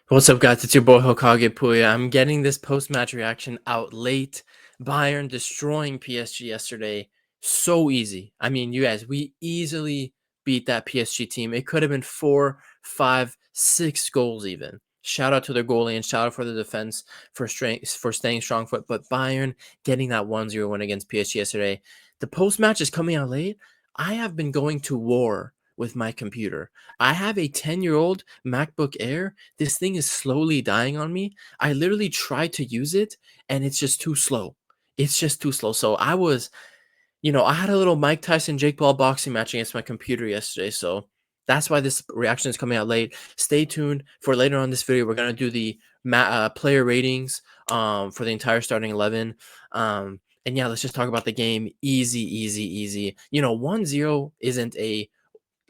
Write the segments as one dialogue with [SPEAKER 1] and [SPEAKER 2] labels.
[SPEAKER 1] What's up, guys? It's your boy Hokage Puya. I'm getting this post-match reaction out late. Bayern destroying PSG yesterday. So easy. I mean, you guys, we easily beat that PSG team. It could have been 4, 5, 6 goals even. Shout out to their goalie and shout out for the defense for staying strong foot. But Bayern getting that 1-0 win against PSG yesterday. The post-match is coming out late. I have been going to war with my computer. I have a 10-year-old MacBook Air. This thing is slowly dying on me. I literally tried to use it and it's just too slow. It's just too slow. So I had a little Mike Tyson Jake Paul boxing match against my computer yesterday. So that's why this reaction is coming out late. Stay tuned for later on this video. We're gonna do the player ratings for the entire starting 11. And yeah, let's just talk about the game. Easy, easy, easy. 1-0 isn't a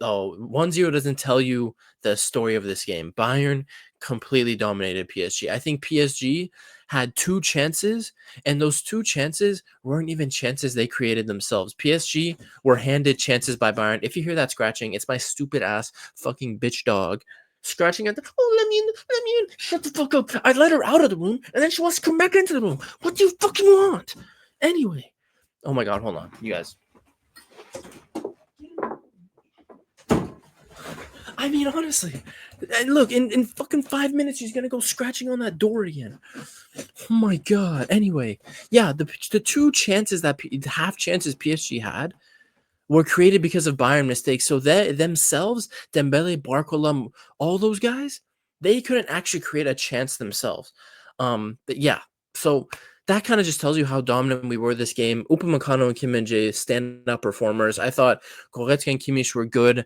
[SPEAKER 1] 1-0 doesn't tell you the story of this game. Bayern completely dominated PSG. I think PSG had two chances, and those two chances weren't even chances they created themselves. PSG were handed chances by Bayern. If you hear that scratching, it's my stupid ass fucking bitch dog scratching at let me in, shut the fuck up. I let her out of the room, and then she wants to come back into the room. What do you fucking want? Anyway, oh my god, hold on, you guys. I mean, honestly, and look, in fucking 5 minutes, he's gonna go scratching on that door again. Oh my god. Anyway, yeah, the two chances half chances PSG had were created because of Bayern mistakes. So they themselves, Dembele, Barcola, all those guys, they couldn't actually create a chance themselves. But yeah, so that kind of just tells you how dominant we were this game. Upamecano and Kim Min-jae stand-up performers. I thought Goretzka and Kimmich were good,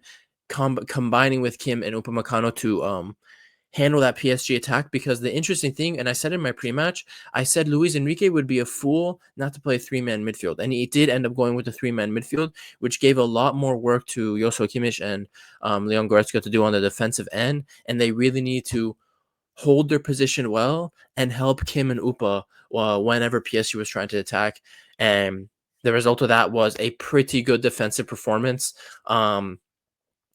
[SPEAKER 1] combining with Kim and Upamecano to handle that PSG attack, because the interesting thing, and I said in my pre-match, I said Luis Enrique would be a fool not to play a three-man midfield, and he did end up going with the three-man midfield, which gave a lot more work to Joshua Kimmich and Leon Goretzka to do on the defensive end, and they really need to hold their position well and help Kim and Upa whenever PSG was trying to attack, and the result of that was a pretty good defensive performance.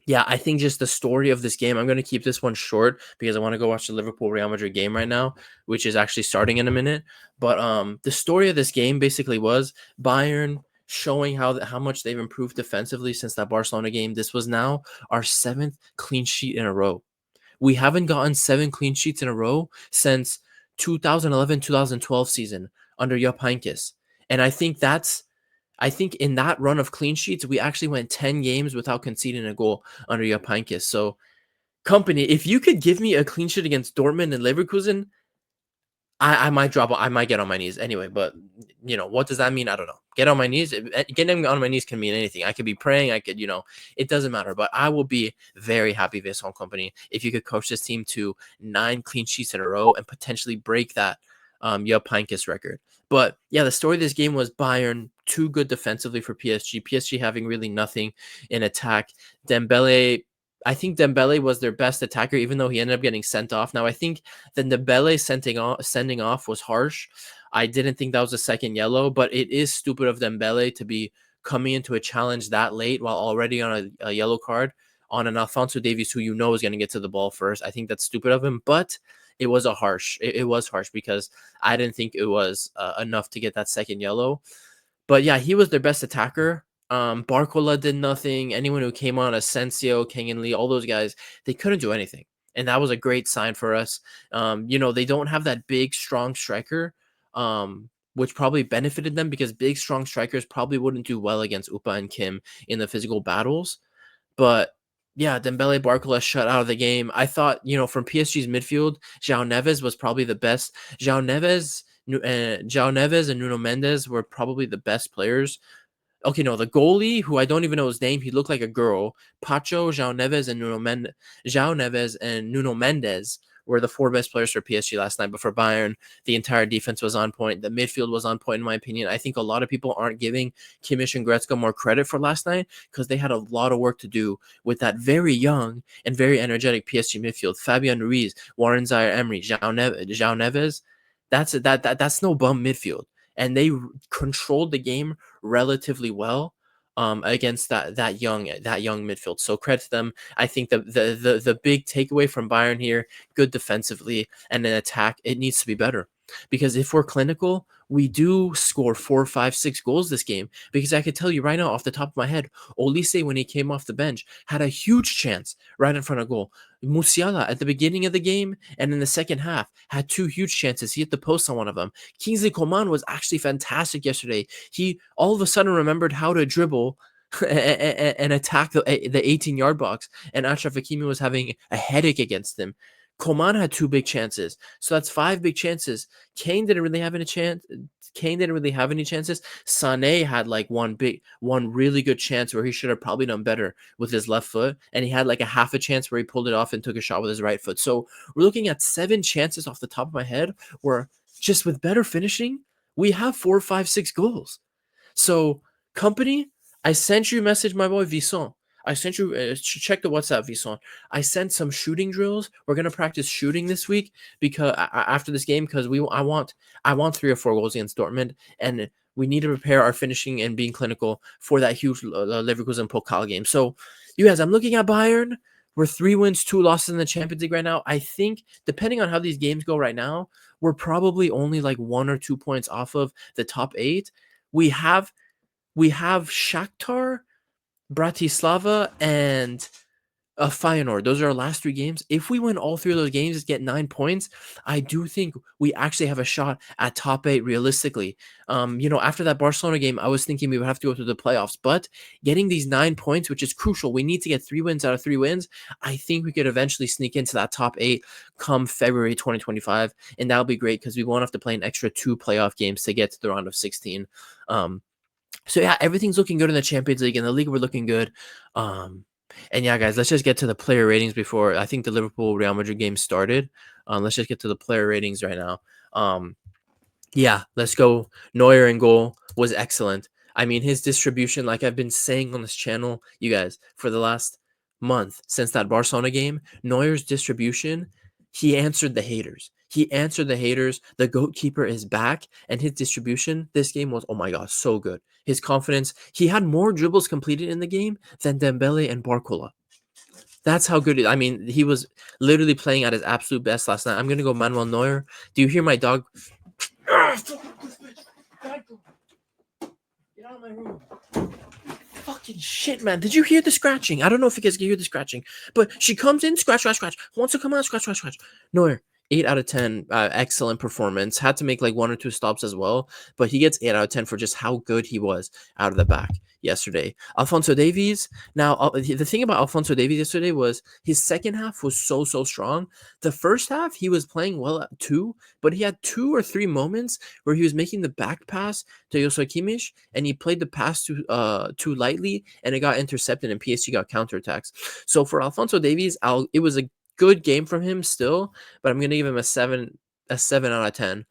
[SPEAKER 1] Yeah, I think just the story of this game, I'm going to keep this one short because I want to go watch the Liverpool Real Madrid game right now, which is actually starting in a minute. But the story of this game basically was Bayern showing how much they've improved defensively since that Barcelona game. This was now our 7th clean sheet in a row. We haven't gotten 7 clean sheets in a row since 2011-2012 season under Jupp Heynckes. And I think in that run of clean sheets, we actually went 10 games without conceding a goal under Jupp Heynckes. So, company, if you could give me a clean sheet against Dortmund and Leverkusen, I might drop. I might get on my knees anyway. But what does that mean? I don't know. Get on my knees. Getting on my knees can mean anything. I could be praying. I could, it doesn't matter. But I will be very happy, this home company, if you could coach this team to 9 clean sheets in a row and potentially break that Jupp Heynckes record. But yeah, the story of this game was Bayern too good defensively for PSG. PSG having really nothing in attack. I think Dembele was their best attacker, even though he ended up getting sent off. Now, I think the Dembele sending off was harsh. I didn't think that was a second yellow, but it is stupid of Dembele to be coming into a challenge that late while already on a yellow card on an Alphonso Davies who is going to get to the ball first. I think that's stupid of him, but it was it was harsh because I didn't think it was enough to get that second yellow. But yeah, he was their best attacker. Barcola did nothing. Anyone who came on, Asensio, King and Lee, all those guys, they couldn't do anything. And that was a great sign for us. They don't have that big, strong striker, which probably benefited them because big, strong strikers probably wouldn't do well against Upa and Kim in the physical battles. But yeah, Dembele, Barcola shut out of the game. I thought, from PSG's midfield, João Neves was probably the best. João Neves and Nuno Mendes were probably the best players. Okay, no, the goalie, who I don't even know his name, he looked like a girl. Pacho, João Neves and Nuno Mendes were the 4 best players for PSG last night. But for Bayern, the entire defense was on point. The midfield was on point, in my opinion. I think a lot of people aren't giving Kimmich and Goretzka more credit for last night because they had a lot of work to do with that very young and very energetic PSG midfield. Fabian Ruiz, Warren Zaire-Emery, João Neves. That's no bum midfield. And they controlled the game relatively well. against that young midfield. So credit to them. I think the big takeaway from Bayern here, good defensively and an attack, it needs to be better. Because if we're clinical, we do score 4, 5, 6 goals this game. Because I could tell you right now, off the top of my head, Olise, when he came off the bench, had a huge chance right in front of goal. Musiala at the beginning of the game and in the second half had two huge chances. He hit the post on one of them. Kingsley Coman was actually fantastic yesterday. He all of a sudden remembered how to dribble and attack the 18-yard box, and Achraf Hakimi was having a headache against him. Coman had two big chances, so that's five big chances. Kane didn't really have any chance. Kane didn't really have any chances. Sané had like one really good chance where he should have probably done better with his left foot, and he had like a half a chance where he pulled it off and took a shot with his right foot. So we're looking at 7 chances off the top of my head where just with better finishing, we have 4, 5, 6 goals. So, company, I sent you a message, my boy Visson. I sent you check the WhatsApp, Visson. I sent some shooting drills. We're gonna practice shooting this week because after this game, because I want 3 or 4 goals against Dortmund, and we need to prepare our finishing and being clinical for that huge Leverkusen Pokal game. So, you guys, I'm looking at Bayern. We're 3 wins, 2 losses in the Champions League right now. I think, depending on how these games go right now, we're probably only like 1 or 2 points off of the top 8. We have Shakhtar, Bratislava, and Feyenoord. Those are our last 3 games. If we win all 3 of those games, get 9 points, I do think we actually have a shot at top 8 realistically. After that Barcelona game, I was thinking we would have to go through the playoffs, but getting these 9 points, which is crucial, we need to get 3 wins out of 3 wins. I think we could eventually sneak into that top 8 come February 2025, and that'll be great because we won't have to play an extra 2 playoff games to get to the round of 16. So yeah, everything's looking good in the Champions League. In the league, we're looking good. And yeah, guys, let's just get to the player ratings before I think the Liverpool Real Madrid game started. Let's just get to the player ratings right now. Yeah, let's go. Neuer in goal was excellent. I mean, his distribution, like I've been saying on this channel, you guys, for the last month since that Barcelona game, Neuer's distribution, he answered the haters. He answered the haters. The GOAT keeper is back, and his distribution this game was, oh my God, so good. His confidence, he had more dribbles completed in the game than Dembele and Barcola. That's how good. I mean, he was literally playing at his absolute best last night. I'm going to go Manuel Neuer. Do you hear my dog? Get out of my room. Fucking shit, man. Did you hear the scratching? I don't know if you guys can hear the scratching, but she comes in, scratch, scratch, scratch. Wants to come out, scratch, scratch, scratch. Neuer, 8 out of 10. Excellent performance. Had to make like 1 or 2 stops as well, but he gets 8 out of 10 for just how good he was out of the back yesterday. Alphonso Davies. Now, the thing about Alphonso Davies yesterday was his second half was so strong. The first half, he was playing well at 2, but he had 2 or 3 moments where he was making the back pass to Joshua Kimmich, and he played the pass too lightly, and it got intercepted, and PSG got counterattacks. So for Alphonso Davies, it was a good game from him still, but I'm gonna give him a 7 out of 10.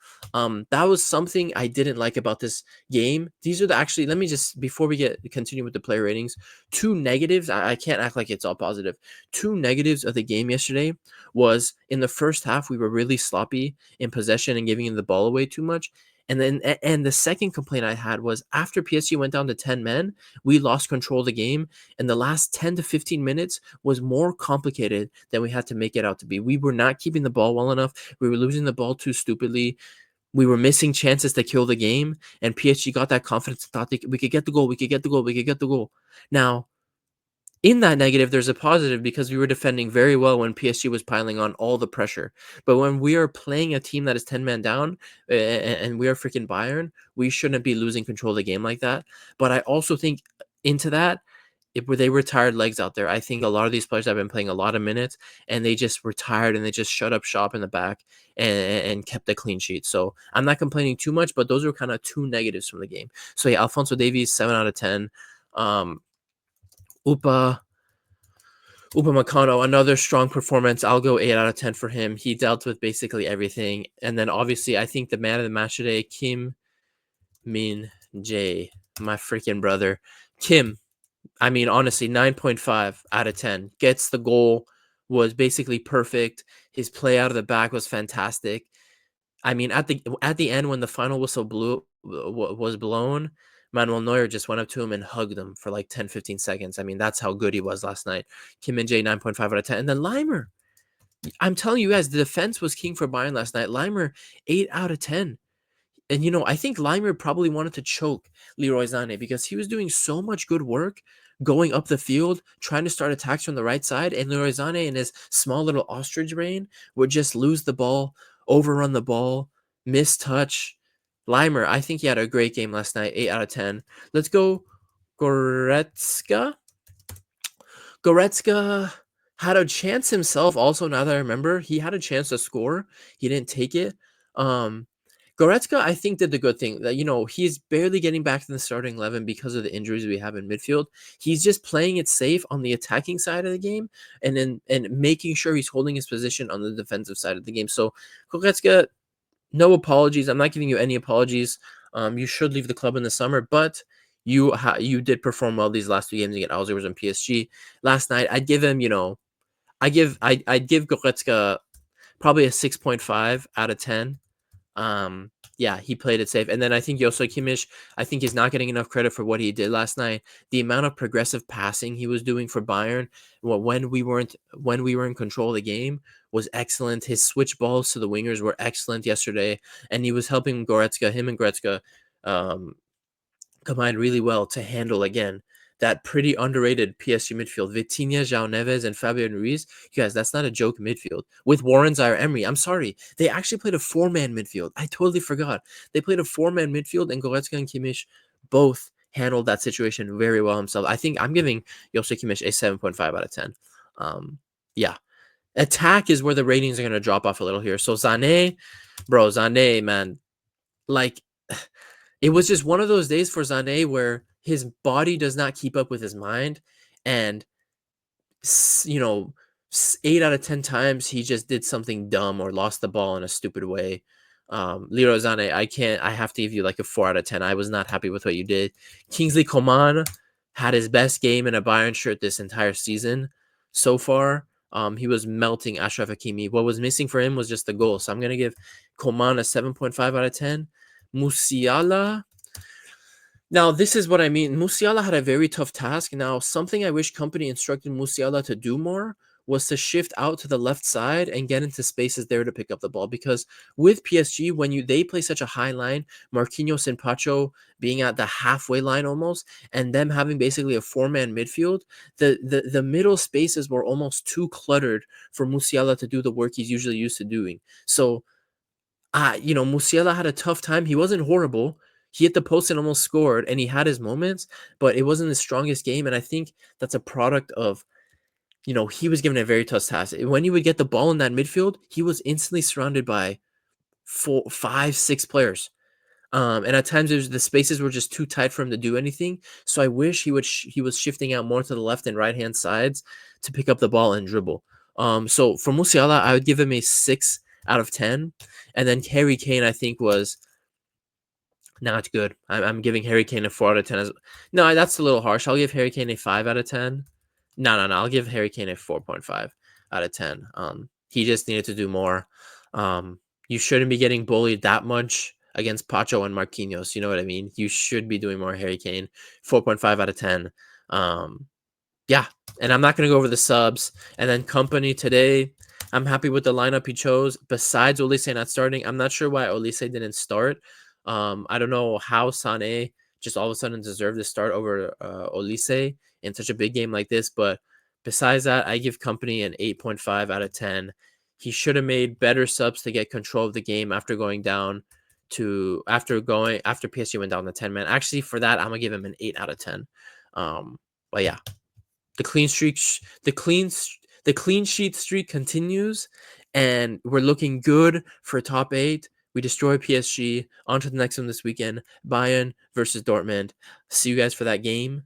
[SPEAKER 1] That was something I didn't like about this game. These are actually, let me just, before we continue with the player ratings, 2 negatives. I can't act like it's all positive. 2 negatives of the game yesterday was in the first half, we were really sloppy in possession and giving the ball away too much. And the second complaint I had was after PSG went down to 10 men, we lost control of the game. And the last 10 to 15 minutes was more complicated than we had to make it out to be. We were not keeping the ball well enough. We were losing the ball too stupidly. We were missing chances to kill the game. And PSG got that confidence and thought we could get the goal. We could get the goal. We could get the goal. Now, in that negative, there's a positive because we were defending very well when PSG was piling on all the pressure. But when we are playing a team that is 10 men down and we are freaking Bayern, we shouldn't be losing control of the game like that. But I also think into that, they were tired legs out there. I think a lot of these players have been playing a lot of minutes and they just were tired and they just shut up shop in the back and kept a clean sheet. So I'm not complaining too much, but those are kind of 2 negatives from the game. So yeah, Alphonso Davies, 7 out of 10. Upamecano, another strong performance. I'll go 8 out of 10 for him. He dealt with basically everything. And then obviously, I think the man of the match today, Kim Min Jae, my freaking brother. Kim, I mean, honestly, 9.5 out of 10. Gets the goal, was basically perfect. His play out of the back was fantastic. I mean, at the end when the final whistle was blown, Manuel Neuer just went up to him and hugged him for like 10, 15 seconds. I mean, that's how good he was last night. Kim Min-jae, 9.5 out of 10. And then Leimer. I'm telling you guys, the defense was king for Bayern last night. Leimer, 8 out of 10. And, I think Leimer probably wanted to choke Leroy Sané because he was doing so much good work going up the field, trying to start attacks from the right side. And Leroy Sané, in his small little ostrich brain, would just lose the ball, overrun the ball, miss touch. Leimer, I think he had a great game last night, 8 out of 10. Let's go Goretzka. Goretzka had a chance himself also, now that I remember. He had a chance to score. He didn't take it. Goretzka, I think, did the good thing that, he's barely getting back to the starting 11 because of the injuries we have in midfield. He's just playing it safe on the attacking side of the game and making sure he's holding his position on the defensive side of the game. So Goretzka, no apologies. I'm not giving you any apologies. You should leave the club in the summer, but you did perform well these last 2 games against Alzheimer's and PSG. Last night, I'd give him, I'd give Goretzka probably a 6.5 out of 10. Yeah, he played it safe. And then I think José Kimmich, I think he's not getting enough credit for what he did last night. The amount of progressive passing he was doing for Bayern when we were in control of the game was excellent. His switch balls to the wingers were excellent yesterday, and he was helping him and Goretzka combined really well to handle, again, that pretty underrated PSG midfield. Vitinha, João Neves, and Fabian Ruiz. You guys, that's not a joke midfield. With Warren Zaire-Emery, I'm sorry. They actually played a 4-man midfield. I totally forgot. They played a 4-man midfield, and Goretzka and Kimmich both handled that situation very well himself. I think I'm giving José Kimmich a 7.5 out of 10. Yeah. Attack is where the ratings are going to drop off a little here. So Sané, man, like, it was just one of those days for Sané where his body does not keep up with his mind, and 8 out of 10 times he just did something dumb or lost the ball in a stupid way. Leroy Sané, I have to give you like a 4 out of 10. I was not happy with what you did. Kingsley Coman had his best game in a Bayern shirt this entire season so far. He was melting Achraf Hakimi. What was missing for him was just the goal. So I'm going to give Coman a 7.5 out of 10. Musiala. Now, this is what I mean. Musiala had a very tough task. Now, something I wish company instructed Musiala to do more was to shift out to the left side and get into spaces there to pick up the ball. Because with PSG, when they play such a high line, Marquinhos and Pacho being at the halfway line almost, and them having basically a 4-man midfield, the middle spaces were almost too cluttered for Musiala to do the work he's usually used to doing. So, Musiala had a tough time. He wasn't horrible. He hit the post and almost scored, and he had his moments, but it wasn't his strongest game. And I think that's a product of, he was given a very tough task. When he would get the ball in that midfield, he was instantly surrounded by 4, 5, 6 players. And at times the spaces were just too tight for him to do anything. So I wish he was shifting out more to the left and right hand sides to pick up the ball and dribble. So for Musiala, I would give him a 6 out of 10. And then Harry Kane, I think, was not good. I'm giving Harry Kane a 4 out of 10. No, that's a little harsh. I'll give Harry Kane a 5 out of 10. No. I'll give Harry Kane a 4.5 out of 10. He just needed to do more. You shouldn't be getting bullied that much against Pacho and Marquinhos. You know what I mean? You should be doing more, Harry Kane. 4.5 out of 10. Yeah. And I'm not going to go over the subs. And then company today, I'm happy with the lineup he chose. Besides Olise not starting, I'm not sure why Olise didn't start. I don't know how Sané just all of a sudden deserved to start over Olise in such a big game like this. But besides that, I give company an 8.5 out of 10. He should have made better subs to get control of the game after PSG went down to 10 man. Actually, for that, I'm gonna give him an 8 out of 10. But yeah, the clean sheet streak continues, and we're looking good for top 8. We destroy PSG. On to the next one this weekend. Bayern versus Dortmund. See you guys for that game.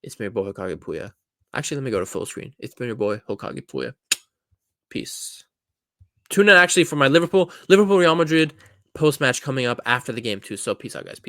[SPEAKER 1] It's been your boy, Hokage Puya. Actually, let me go to full screen. It's been your boy, Hokage Puya. Peace. Tune in actually for my Liverpool Real Madrid post-match coming up after the game too. So peace out, guys. Peace.